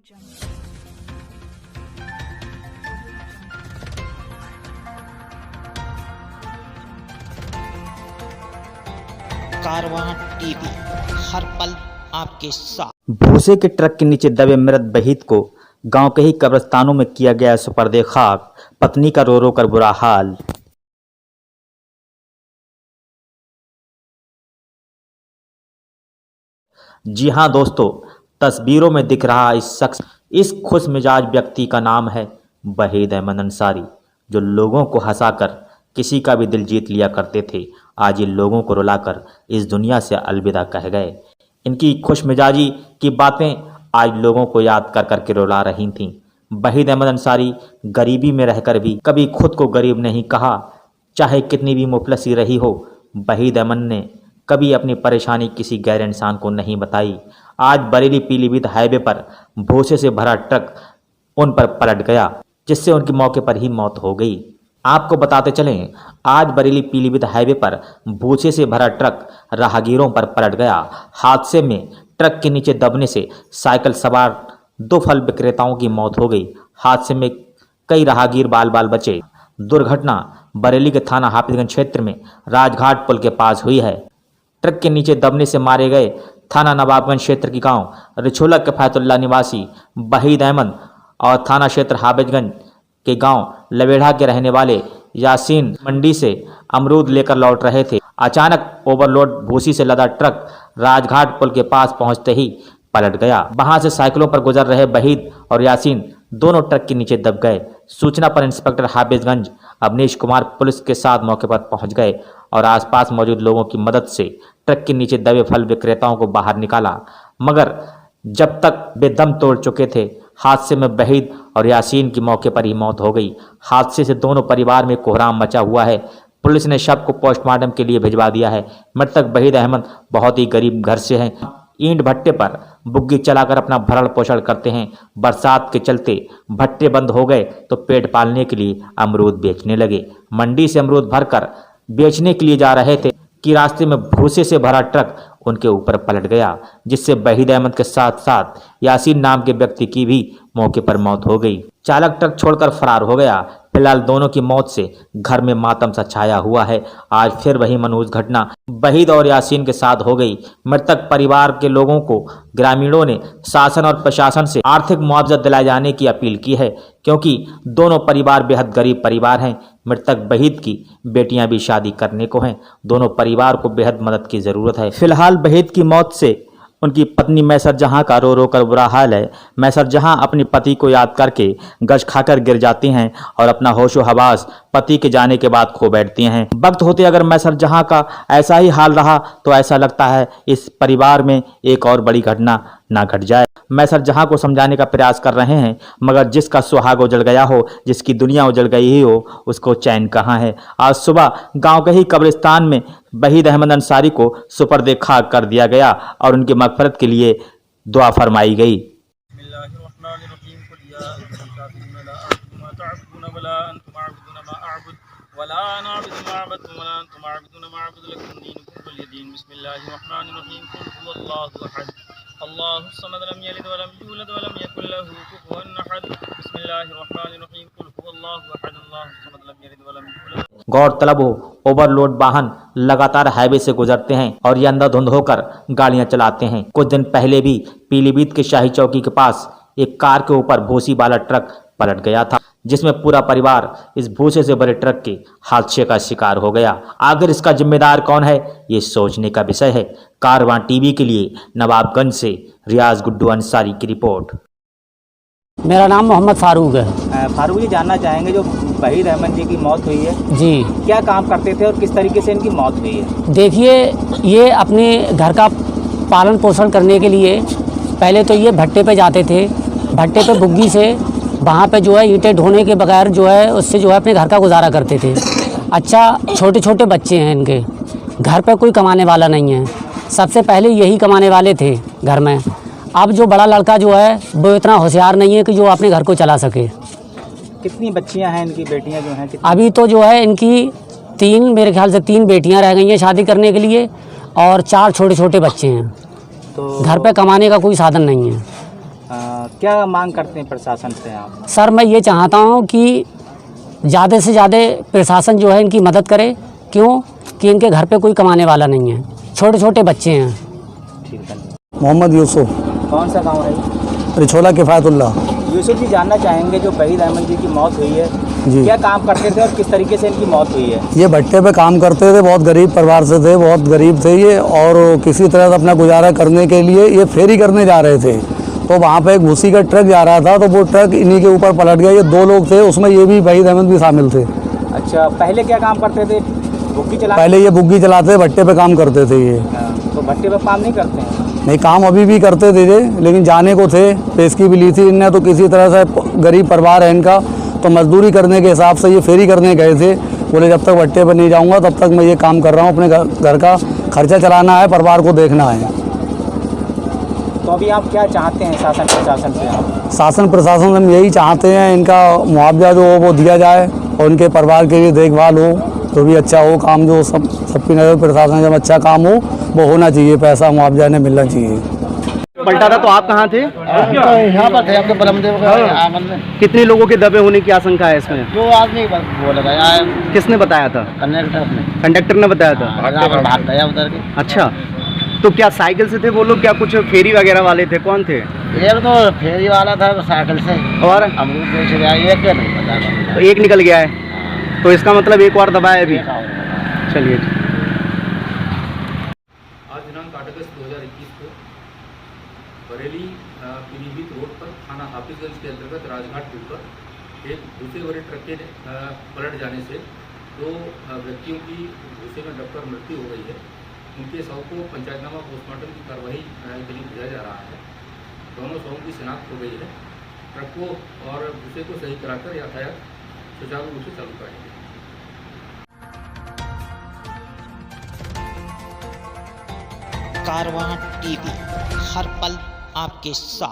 कारवां TV, हर पल आपके साथ। भूसे के ट्रक के नीचे दबे मृत बहीद को गांव के ही कब्रिस्तानों में किया गया सुपर्दे खाक। पत्नी का रो रो कर बुरा हाल। जी हां दोस्तों, तस्वीरों में दिख रहा इस खुश मिजाज व्यक्ति का नाम है वहीद अहमद अंसारी, जो लोगों को हंसाकर किसी का भी दिल जीत लिया करते थे। आज ये लोगों को रुलाकर इस दुनिया से अलविदा कह गए। इनकी खुश मिजाजी की बातें आज लोगों को याद कर करके रुला रही थीं। वहीद अहमद अंसारी गरीबी में रहकर भी कभी खुद को गरीब नहीं कहा, चाहे कितनी भी मुफलसी रही हो। वहीद अहमद ने कभी अपनी परेशानी किसी गैर इंसान को नहीं बताई। आज बरेली पीलीभीत हाईवे पर भूसे से भरा ट्रक उन पर पलट गया, जिससे उनकी मौके पर ही मौत हो गई। आपको बताते चलें, आज बरेली पीलीभीत हाईवे पर भूसे से भरा ट्रक राहगीरों पर पलट गया। हादसे में ट्रक के नीचे दबने से साइकिल सवार 2 फल विक्रेताओं की मौत हो गई। हादसे में कई राहगीर बाल बाल बचे। दुर्घटना बरेली के थाना हाफिजगंज क्षेत्र में राजघाट पुल के पास हुई है। ट्रक के नीचे दबने से मारे गए थाना नवाबगंज क्षेत्र के गांव रिछोला के फैतुल्ला निवासी वहीद अहमद और थाना क्षेत्र हाफिजगंज के गांव लवेढ़ा के रहने वाले यासीन मंडी से अमरूद लेकर लौट रहे थे। अचानक ओवरलोड भूसी से लदा ट्रक राजघाट पुल के पास पहुंचते ही पलट गया। वहां से साइकिलों पर गुजर रहे वहीद और यासीन दोनों ट्रक के नीचे दब गए। सूचना पर इंस्पेक्टर हाफिजगंज अवनीश कुमार पुलिस के साथ मौके पर पहुंच गए और आसपास मौजूद लोगों की मदद से ट्रक के नीचे दबे फल विक्रेताओं को बाहर निकाला, मगर जब तक वे दम तोड़ चुके थे, हादसे में वहीद और यासीन की मौके पर ही मौत हो गई। हादसे से दोनों परिवार में कोहराम मचा हुआ है। पुलिस ने शव को पोस्टमार्टम के लिए भिजवा दिया है। मृतक वहीद अहमद बहुत ही गरीब घर से हैं। ईंट भट्टे पर बुग्गी चलाकर अपना भरण पोषण करते हैं। बरसात के चलते भट्टे बंद हो गए तो पेट पालने के लिए अमरूद बेचने लगे। मंडी से अमरूद भरकर बेचने के लिए जा रहे थे कि रास्ते में भूसे से भरा ट्रक उनके ऊपर पलट गया, जिससे वहीद अहमद के साथ साथ यासीन नाम के व्यक्ति की भी मौके पर मौत हो गई। चालक ट्रक छोड़कर फरार हो गया। फिलहाल दोनों की मौत से घर में मातम सा छाया हुआ है। आज फिर वही मनहूस घटना वहीद और यासीन के साथ हो गई। मृतक परिवार के लोगों को ग्रामीणों ने शासन और प्रशासन से आर्थिक मुआवजा दिलाए जाने की अपील की है, क्योंकि दोनों परिवार बेहद गरीब परिवार हैं। मृतक वहीद की बेटियां भी शादी करने को हैं। दोनों परिवार को बेहद मदद की जरूरत है। फिलहाल वहीद की मौत से उनकी पत्नी मैसर जहां का रो रो कर बुरा हाल है। मैसर जहां अपने पति को याद करके गश खाकर गिर जाती हैं और अपना होशो हवास पति के जाने के बाद खो बैठती हैं। वक्त होते अगर मैसर जहां का ऐसा ही हाल रहा तो ऐसा लगता है इस परिवार में एक और बड़ी घटना ना घट जाए। मैसर जहां को समझाने का प्रयास कर रहे हैं, मगर जिसका सुहाग उजड़ गया हो, जिसकी दुनिया उजड़ गई ही हो, उसको चैन कहाँ है। आज सुबह गांव के ही कब्रिस्तान में वहीद अहमद अंसारी को सुपर्दे खाक कर दिया गया और उनकी मगफरत के लिए दुआ फरमाई गई। गौरतलब हो, ओवरलोड वाहन लगातार हाईवे से गुजरते हैं और ये अंधाधुंध होकर गाड़ियां चलाते हैं। कुछ दिन पहले भी पीलीभीत के शाही चौकी के पास एक कार के ऊपर भूसी वाला ट्रक पलट गया था, जिसमें पूरा परिवार इस भूसे से भरे ट्रक के हादसे का शिकार हो गया। आखिर इसका जिम्मेदार कौन है, ये सोचने का विषय है। कारवां टीवी के लिए नवाबगंज से रियाज गुड्डू अंसारी की रिपोर्ट। मेरा नाम मोहम्मद फारूक है। फारूक जी, जानना चाहेंगे जो वहीद अहमद जी की मौत हुई है, जी, क्या काम करते थे और किस तरीके से इनकी मौत हुई है? देखिए, ये अपने घर का पालन पोषण करने के लिए पहले तो ये भट्टे पे जाते थे। भट्टे पे बुग्गी से वहाँ पे जो है ईंटें ढोने के बगैर जो है उससे जो है अपने घर का गुजारा करते थे। अच्छा, छोटे छोटे बच्चे हैं इनके, घर पे कोई कमाने वाला नहीं है। सबसे पहले यही कमाने वाले थे घर में। अब जो बड़ा लड़का जो है वो इतना होशियार नहीं है कि जो अपने घर को चला सके। कितनी बच्चियां हैं इनकी, बेटियां जो हैं? अभी तो जो है इनकी 3, मेरे ख्याल से 3 बेटियां रह गई हैं शादी करने के लिए और 4 छोटे छोटे बच्चे हैं। तो घर पे कमाने का कोई साधन नहीं है। क्या मांग करते हैं प्रशासन से आप? सर मैं ये चाहता हूँ कि ज़्यादा से ज़्यादा प्रशासन जो है इनकी मदद करे। क्यों कि इनके घर पे कोई कमाने वाला नहीं है, छोटे छोटे बच्चे हैं। ठीक है। मोहम्मद यूसुफ, कौन सा गांव है? रिछोला किफ़ायतुल्लाह। यूसुफ जी, जानना चाहेंगे जो वहीद अहमद जी की मौत हुई है, जी। क्या काम करते थे और किस तरीके से इनकी मौत हुई है? ये भट्टे पे काम करते थे, बहुत गरीब परिवार से थे, बहुत गरीब थे ये, और किसी तरह से अपना गुजारा करने के लिए ये फेरी करने जा रहे थे। तो वहाँ पे एक भूसी का ट्रक जा रहा था, तो वो ट्रक इन्हीं के ऊपर पलट गया। ये 2 लोग थे, उसमें ये भी वहीद अहमद भी शामिल थे। अच्छा, पहले क्या काम करते थे? बुग्गी चला? पहले ये बुग्गी चलाते, भट्टे पे काम करते थे ये। तो भट्टे पे काम नहीं करते हैं? नहीं, काम अभी भी करते थे ये, लेकिन जाने को थे, पेशगी भी ली थी इनने। तो किसी तरह से गरीब परिवार है इनका, तो मजदूरी करने के हिसाब से ये फेरी करने गए थे। बोले जब तक भट्टे पर नहीं जाऊंगा तब तक मैं ये काम कर रहा हूँ, अपने घर का खर्चा चलाना है, परिवार को देखना है। तो अभी आप क्या चाहते हैं शासन प्रशासन से? आप शासन प्रशासन से हम यही चाहते हैं, इनका मुआवजा जो हो वो दिया जाए और उनके परिवार के लिए देखभाल हो, तो भी अच्छा हो काम। जो सबकी नज़र प्रशासन जब अच्छा काम हो वो होना चाहिए, पैसा मुआवजा इन्हें मिलना चाहिए। पलटा था तो आप कहाँ थे? यहाँ पर थे आपके बलमदेव का आंगन में। कितने लोगों के दबे होने की आशंका है इसमें? 2 आदमी वो लगाया है, किसने बताया था? कंडक्टर ने। कंडक्टर ने बताया था? भाग गया उधर के। अच्छा, तो क्या साइकिल से थे वो लोग, क्या कुछ फेरी वगैरह वाले थे? कौन थे? एक तो फेरी वाला था साइकिल से, और अमरूद बेच रहा है, एक नहीं पता। तो एक निकल गया है, तो इसका मतलब एक और दबा है अभी। चलिए। आज दिनांक 8 अगस्त 2021 को बरेली पीलीभीत रोड पर थाना हाफिजगंज के अंतर्गत राजघाट पुल पर एक भूसे भरे ट्रक के पलट जाने से 2 व्यक्तियों की भूसे में दबकर मृत्यु हो गई है। उनके शव को पंचायतनामा पोस्टमार्टम की कार्रवाई के लिए भेजा जा रहा है। दोनों शवों की शिनाख्त हो गई है। ट्रक को और भूसे को सही कराकर यातायात सुचारू रूप से चालू करेंगे। कारवां टीवी, हर पल आपके साथ।